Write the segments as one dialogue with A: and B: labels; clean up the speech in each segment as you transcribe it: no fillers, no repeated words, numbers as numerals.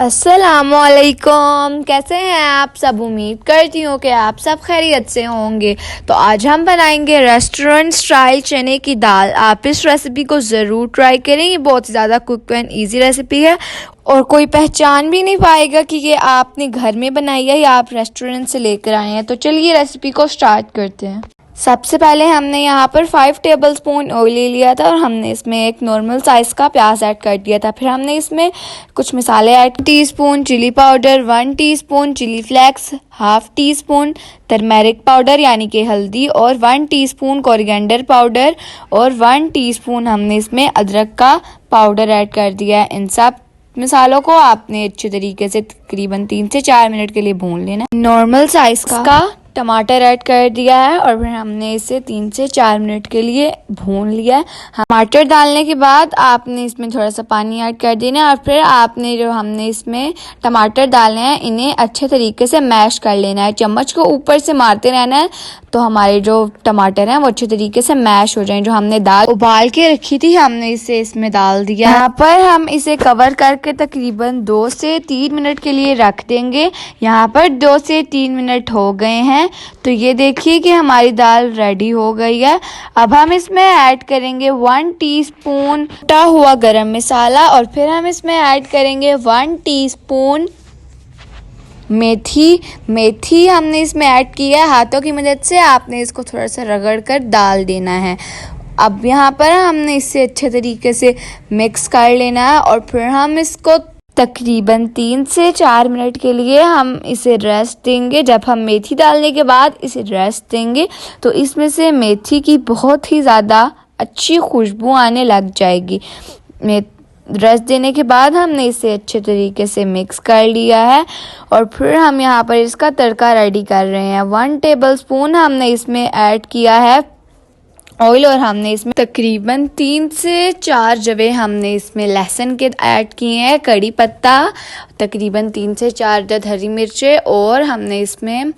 A: अस्सलामुअलैकुम, कैसे हैं आप सब। उम्मीद करती हूँ कि आप सब खैरियत से होंगे। तो आज हम बनाएंगे रेस्टोरेंट स्टाइल चने की दाल। आप इस रेसिपी को ज़रूर ट्राई करें। ये बहुत ज़्यादा क्विक एंड इजी रेसिपी है और कोई पहचान भी नहीं पाएगा कि ये आपने घर में बनाई है या आप रेस्टोरेंट से लेकर आए हैं। तो चलिए रेसिपी को स्टार्ट करते हैं। सबसे पहले हमने यहाँ पर 5 टेबलस्पून ऑयल ले लिया था और हमने इसमें एक नॉर्मल साइज़ का प्याज ऐड कर दिया था। फिर हमने इसमें कुछ मसाले add, teaspoon chilli powder, 1 teaspoon chilli flakes, half teaspoon turmeric powder यानी कि हल्दी और 1 टीस्पून कोरिएंडर पाउडर और 1 टीस्पून हमने इसमें अदरक का पाउडर ऐड कर दिया है। इन सब मसालों को आपने अच्छे तरीके से तकरीबन 3 से 4 मिनट के लिए भून लेना। नॉर्मल साइज़ का टमाटर ऐड कर दिया है और फिर हमने इसे 3 से 4 मिनट के लिए भून लिया है। टमाटर डालने के बाद आपने इसमें थोड़ा सा पानी ऐड कर देना है और फिर आपने जो हमने इसमें टमाटर डालने हैं इन्हें अच्छे तरीके से मैश कर लेना है। चम्मच को ऊपर से मारते रहना है तो हमारे जो टमाटर हैं वो अच्छे तरीके से मैश हो जाएं। जो हमने दाल उबाल के रखी थी हमने इसे इसमें डाल दिया। यहाँ पर हम इसे कवर करके तकरीबन 2 से 3 मिनट के लिए रख देंगे। यहाँ पर 2 से 3 मिनट हो गए हैं तो ये देखिए कि हमारी दाल रेडी हो गई है। अब हम इसमें ऐड करेंगे 1 टीस्पून कुटा हुआ गरम मसाला और फिर हम इसमें ऐड करेंगे 1 टीस्पून मेथी हमने इसमें ऐड किया है। हाथों की मदद से आपने इसको थोड़ा सा रगड़ कर डाल देना है। अब यहाँ पर हमने इसे अच्छे तरीके से मिक्स कर लेना है और फिर हम इसको तकरीबन 3 से 4 मिनट के लिए हम इसे रेस्ट देंगे। जब हम मेथी डालने के बाद इसे रेस्ट देंगे तो इसमें से मेथी की बहुत ही ज़्यादा अच्छी खुशबू आने लग जाएगी। रेस्ट देने के बाद हमने इसे अच्छे तरीके से मिक्स कर लिया है और फिर हम यहाँ पर इसका तड़का रेडी कर रहे हैं। 1 टेबलस्पून हमने इसमें ऐड किया है ऑयल और हमने इसमें तकरीबन 3 से 4 जवे हमने इसमें लहसुन के ऐड किए हैं, कड़ी पत्ता, तकरीबन 3 से 4 अदद हरी मिर्चें और हमने इसमें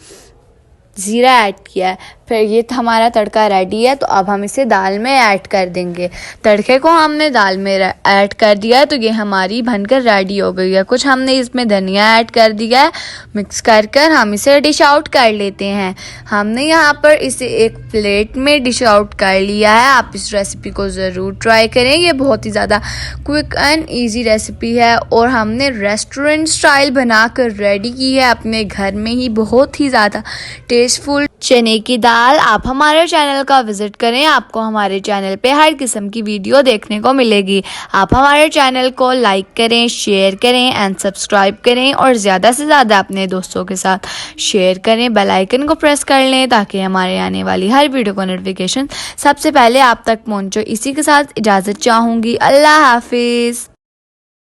A: ज़ीरा ऐड किया है। फिर ये हमारा तड़का रेडी है तो अब हम इसे दाल में ऐड कर देंगे। तड़के को हमने दाल में ऐड कर दिया है तो ये हमारी बनकर रेडी हो गई है। कुछ हमने इसमें धनिया ऐड कर दिया है। मिक्स कर कर हम इसे डिश आउट कर लेते हैं। हमने यहाँ पर इसे एक प्लेट में डिश आउट कर लिया है। आप इस रेसिपी को ज़रूर ट्राई करें। ये बहुत ही ज़्यादा क्विक एंड ईजी रेसिपी है और हमने रेस्टोरेंट स्टाइल बनाकर रेडी की है अपने घर में ही। बहुत ही ज़्यादा टेस्टफुल चने की दाल। आप हमारे चैनल का विजिट करें, आपको हमारे चैनल पे हर किस्म की वीडियो देखने को मिलेगी। आप हमारे चैनल को लाइक करें, शेयर करें एंड सब्सक्राइब करें और ज़्यादा से ज़्यादा अपने दोस्तों के साथ शेयर करें। बेल आइकन को प्रेस कर लें ताकि हमारे आने वाली हर वीडियो को नोटिफिकेशन सबसे पहले आप तक पहुँचे। इसी के साथ इजाज़त चाहूँगी। अल्लाह हाफिज़।